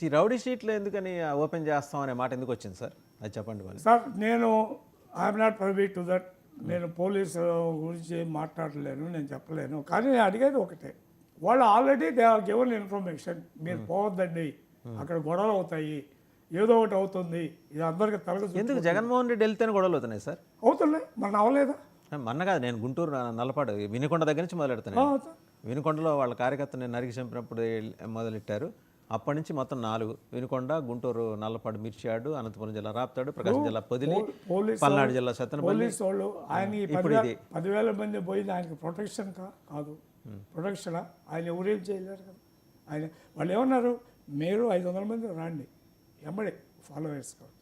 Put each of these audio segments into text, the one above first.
ఈ రౌడీ షీట్లు ఎందుకని ఓపెన్ చేస్తాం అనే మాట ఎందుకు వచ్చింది సార్? అది చెప్పండి మరి. సార్ నేను I'm not privy to that. నేను పోలీసు గురించి మాట్లాడలేను, నేను చెప్పలేను. కానీ నేను అడిగేది ఒకటే, వాళ్ళు already they are given information, మీరు పోవద్దండి, అక్కడ గొడవలు అవుతాయి, ఏదో ఒకటి అవుతుంది, ఇది అందరికీ తలగదు. ఎందుకు జగన్మోహన్ రెడ్డి వెళ్తేనే గొడవలు అవుతున్నాయి సార్? అవుతున్నాయి, మన అవలేదా? మొన్న కాదు, నేను గుంటూరు నల్లపాడు వినుకొండ దగ్గర నుంచి మొదలెడుతున్నాను. వినుకొండలో వాళ్ళ కార్యకర్తని నరికి చంపినప్పుడు మొదలెట్టారు. అప్పటి నుంచి మొత్తం 4: వినుకొండ, గుంటూరు నల్లపాడు మిర్చియాడు, అనంతపురం జిల్లా రాప్తాడు, ప్రకాశం జిల్లా పొదిలి, పల్నాడు జిల్లా సత్తెనపల్లి. పోలీసు వాళ్ళు ఆయన 10,000 మంది పోయింది, ఆయనకి ప్రొటెక్షన్ కాదు, ప్రొటెక్షనా? ఆయన ఎవరేం చేయలేరు కదా. ఆయన వాళ్ళు ఏమన్నారు, మీరు 500 మంది రండి, ఎంబడే ఫాలోవర్స్ కాదు,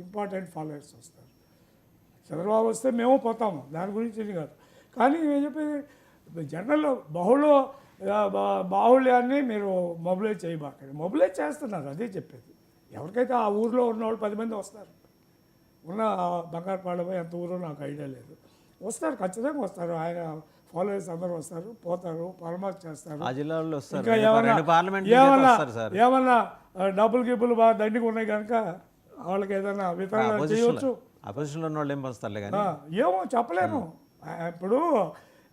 ఇంపార్టెంట్ ఫాలోవర్స్ వస్తారు. చంద్రబాబు వస్తే మేము పోతాము, దాని గురించి ఇది కాదు. కానీ నేను చెప్పేది జనరల్ బాహుళ్యాన్ని మీరు మొబిలైజ్ చేయబాకండి. మొబిలైజ్ చేస్తున్నారు, అదే చెప్పేది. ఎవరికైతే ఆ ఊరిలో ఉన్నవాళ్ళు 10 మంది వస్తారు. ఉన్న బంగారుపాలెం ఎంత ఊరో నాకు ఐడియా లేదు, వస్తారు, ఖచ్చితంగా వస్తారు. ఆయన ఫాలోవర్స్ అందరూ వస్తారు, పోతారు, పరమార్చ్ చేస్తారు. ఇంకా ఏమన్నా డబ్బులు గిబ్బులు బాగా దండిగా ఉన్నాయి కనుక వాళ్ళకి ఏదైనా వితరణ చేయవచ్చు. అపోజిషన్లో ఉన్న వాళ్ళు ఏం పంచుతారులే కానీ ఏమో చెప్పలేము. ఇప్పుడు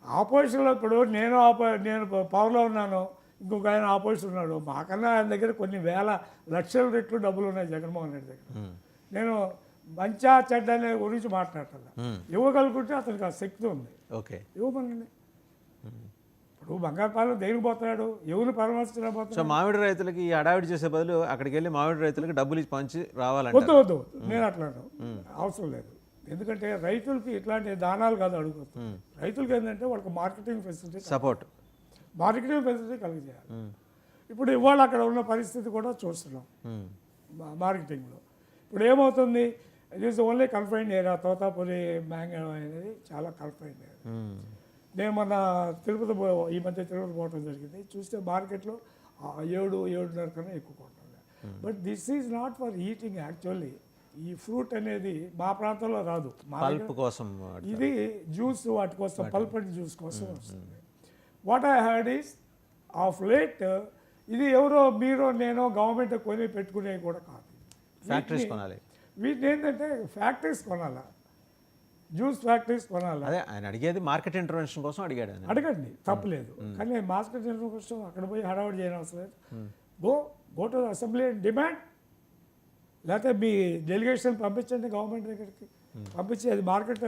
ఆపోజిషన్లో, ఇప్పుడు నేను పవర్లో ఉన్నాను, ఇంకొక ఆయన ఆపోజిషన్ ఉన్నాడు, మాకన్నా ఆయన దగ్గర కొన్ని వేల లక్షల రెట్లు డబ్బులు ఉన్నాయి జగన్మోహన్ రెడ్డి దగ్గర. నేను మంచా చెడ్డ అనే గురించి మాట్లాడతాను. ఇవ్వగలుగుతుంటే అతనికి ఆ శక్తి ఉంది, ఓకే ఇవ్వమనండి. ఇప్పుడు బంగారుపాలెం దేనికి పోతున్నాడు, ఎవరు పరామర్శించబోతున్నాడు? సో మామిడి రైతులకి ఈ అడావిడి చేసే బదులు అక్కడికి వెళ్ళి మామిడి రైతులకి డబ్బులు పంచి రావాలంటే వద్దు, నేను అట్లా అవసరం లేదు. ఎందుకంటే రైతులకి ఇట్లాంటి దానాలు కాదు అడుగుతుంది. రైతులకి ఏంటంటే వాళ్ళకి marketing facility, support, marketing facility కలిగజేయాలి. ఇప్పుడు ఇవాళ అక్కడ ఉన్న పరిస్థితి కూడా చూస్తున్నాం మార్కెటింగ్లో. ఇప్పుడు ఏమవుతుంది, it is only confined area. Totapuri mango అనేది చాలా కన్ఫైన్డ్ ఏరియా. నేను మన ఈ మధ్య తిరుపతి పోవడం జరిగింది, చూస్తే మార్కెట్లో 7-7.5 కన్నా ఎక్కువ కొంటుంది. But this is not for eating actually. ఈ ఫ్రూట్ అనేది మా ప్రాంతంలో రాదు, పల్ప్ కోసం, ఇది జ్యూస్ వాటి కోసం, పల్ప్ అండ్ జ్యూస్ కోసం వస్తుంది. What I heard is of late ఇది ఎవరో మీరో నేనో గవర్నమెంట్ కొని పెట్టుకునేవి కూడా కాదు. ఫ్యాక్టరీస్ కొనాలి. వీటిని ఏంటంటే ఫ్యాక్టరీస్ కొనాలా, జ్యూస్ ఫ్యాక్టరీస్ కొనాలి. అదే ఆయన అడిగేది మార్కెట్ ఇంటర్వెన్షన్ కోసం అడిగాడు. అడగండి, తప్పలేదు. కానీ మార్కెట్ ఇంటర్వెన్షన్ కోసం అక్కడ పోయి హడావుడి చేయడం అవసరం లేదు. Go to assembly and demand, లేకపోతే మీ డెలిగేషన్ పంపించండి గవర్నమెంట్ దగ్గరికి, పంపించి అది మార్కెట్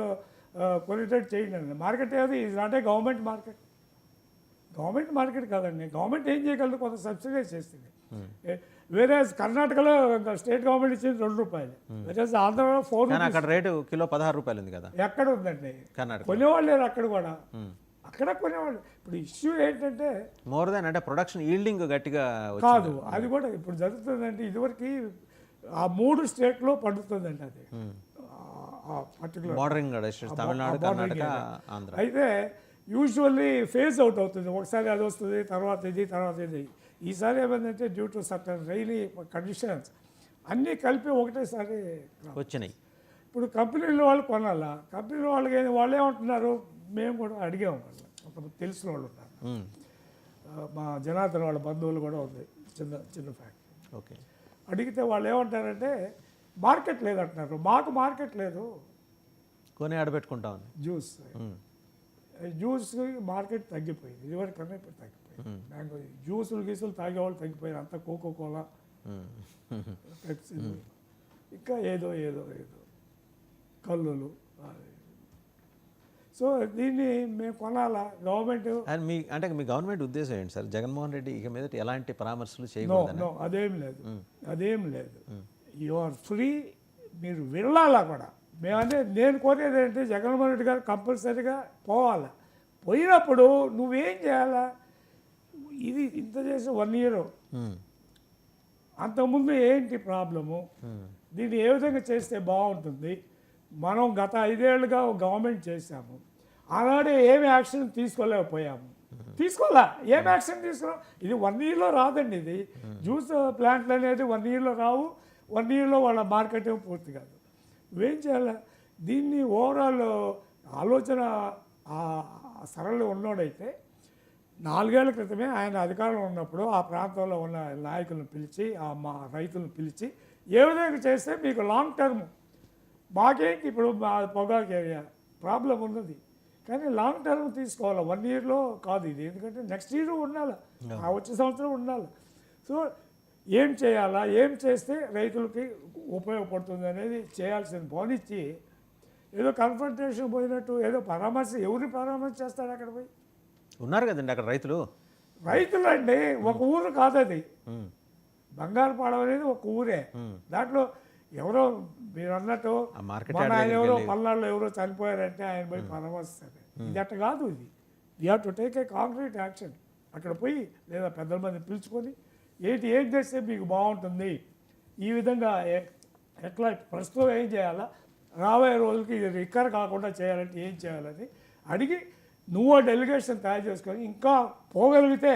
కొనేటట్టు చేయండి. మార్కెట్ ఏది ఇది not a government market, government market కాదండి. గవర్నమెంట్ ఏం చేయగలదు, కొంత సబ్సిడైజ్ చేస్తుంది. వేరే కర్ణాటకలో స్టేట్ గవర్నమెంట్ ఇచ్చింది ₹2, వేరే ఆంధ్రలో 4. అక్కడ రేటు కిలో 16 రూపాయలు ఉంది కదా. ఎక్కడ ఉందండి, కర్ణాటక కొనేవాళ్ళు లేరు అక్కడ కూడా, అక్కడ కొనేవాళ్ళు. ఇప్పుడు ఇష్యూ ఏంటంటే మోర్ దాన్ అంటే ప్రొడక్షన్ ఈల్డింగ్ గట్టిగా కాదు, అది కూడా ఇప్పుడు జరుగుతుందంటే ఇదివరకు ఆ 3 స్టేట్లో పండుతుందండి అది పర్టికులర్ బోర్డరింగ్ తమిళనాడు, కర్ణాటక, ఆంధ్ర. అయితే యూజువల్లీ ఫేజ్ అవుట్ అవుతుంది, ఒకసారి అది వస్తుంది, తర్వాత ఇది, తర్వాత ఇది. ఈసారి ఏమైందంటే due to certain rainy conditions అన్నీ కలిపి ఒకటేసారి వచ్చినాయి. ఇప్పుడు కంపెనీల వాళ్ళు కొనాలా, కంపెనీల వాళ్ళకి వాళ్ళు ఏమంటున్నారు, మేము కూడా అడిగాము, వాళ్ళు తెలిసిన వాళ్ళు ఉన్నారు, మా జనార్దన్ వాళ్ళ బంధువులు కూడా ఉంది, చిన్న ఫ్యాక్టరీ. ఓకే, అడిగితే వాళ్ళు ఏమంటారంటే మార్కెట్ లేదంటున్నారు. మాకు మార్కెట్ లేదు, కొని ఆడబెట్టుకుంటాం. జ్యూస్ మార్కెట్ తగ్గిపోయింది, ఇదివరకు కన్నా ఇప్పుడు తగ్గిపోయింది. మ్యాంగో జ్యూసులు గీసులు తాగేవాళ్ళు తగ్గిపోయారు, అంతా కోకోకోలా, పెప్సీ, ఇంకా ఏదో కల్లులు. సో దీన్ని మేము కొనాలా గవర్నమెంట్. అంటే మీ గవర్నమెంట్ ఉద్దేశం ఏంటి సార్? జగన్మోహన్ రెడ్డి ఇక మీద ఎలాంటి పరామర్శలు చేయకూడదు? అదేం లేదు. యు ఆర్ ఫ్రీ, మీరు వెళ్ళాలా కూడా. మేమంటే నేను కోరేది ఏంటంటే జగన్మోహన్ రెడ్డి గారు కంపల్సరీగా పోవాలి. పోయినప్పుడు నువ్వేం చేయాలా, ఇది ఇంత చేసి 1 year, అంతకుముందు ఏంటి ప్రాబ్లము, దీన్ని ఏ విధంగా చేస్తే బాగుంటుంది. మనం గత 5 ఏళ్ళుగా గవర్నమెంట్ చేశాము, ఆనాడే ఏమి యాక్షన్ తీసుకోలేకపోయాము. తీసుకోవాలా, ఏం యాక్షన్ తీసుకోవాలి. ఇది 1 yearలో రాదండి. ఇది జ్యూస్ ప్లాంట్లు అనేది 1 yearలో రావు, 1 yearలో వాళ్ళ మార్కెటింగ్ పూర్తి కాదు. నువ్వేం చేయాలి, దీన్ని ఓవరాల్ ఆలోచన సరళ ఉన్నోడైతే 4 ఏళ్ల క్రితమే ఆయన అధికారంలో ఉన్నప్పుడు ఆ ప్రాంతంలో ఉన్న నాయకులను పిలిచి మా రైతులను పిలిచి ఏ విధంగా చేస్తే మీకు లాంగ్ టర్మ్ మాకేంటి ఇప్పుడు మా పొగాకు ఏరియా ప్రాబ్లం ఉన్నది కానీ లాంగ్ టర్మ్ తీసుకోవాలి 1 ఇయర్లో కాదు ఇది ఎందుకంటే నెక్స్ట్ ఇయర్ ఉండాలి ఆ వచ్చే సంవత్సరం ఉండాలి సో ఏం చేయాలా ఏం చేస్తే రైతులకి ఉపయోగపడుతుంది అనేది చేయాల్సిన పోనిచ్చి ఏదో కన్ఫంటేషన్ పోయినట్టు ఏదో పరామర్శ ఎవరిని పరామర్శ చేస్తాడు అక్కడ పోయి ఉన్నారు కదండి అక్కడ రైతులు. రైతులు అండి ఒక ఊరు కాదు అది బంగారుపాడు అనేది ఒక ఊరే దాంట్లో ఎవరో మీరు అన్నట్టు ఆ మార్కెట్ మన ఆయన ఎవరో పల్నాడులో ఎవరో చనిపోయారంటే ఆయన పోయి పరామర్శిస్తారు ఇది అట్ట కాదు ఇది you have to take a concrete action అక్కడ పోయి లేదా పెద్దల మంది పిలుచుకొని ఏం చేస్తే మీకు బాగుంటుంది ఈ విధంగా ఎట్లా ప్రస్తుతం ఏం చేయాలా రాబోయే రోజులకి ఇది రికర్ కాకుండా చేయాలంటే ఏం చేయాలని అడిగి నువ్వు డెలిగేషన్ తయారు చేసుకొని ఇంకా పోగలిగితే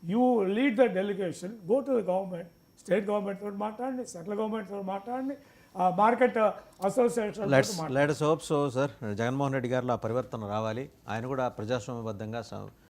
you lead the delegation go to the government state గవర్నమెంట్తో మాట్లాడండి సెంట్రల్ గవర్నమెంట్తో మాట్లాడండి market association let's hope so sir. Jaganmohan Reddy గారిలో ఆ పరివర్తన రావాలి. ఆయన కూడా ప్రజాస్వామ్యబద్ధంగా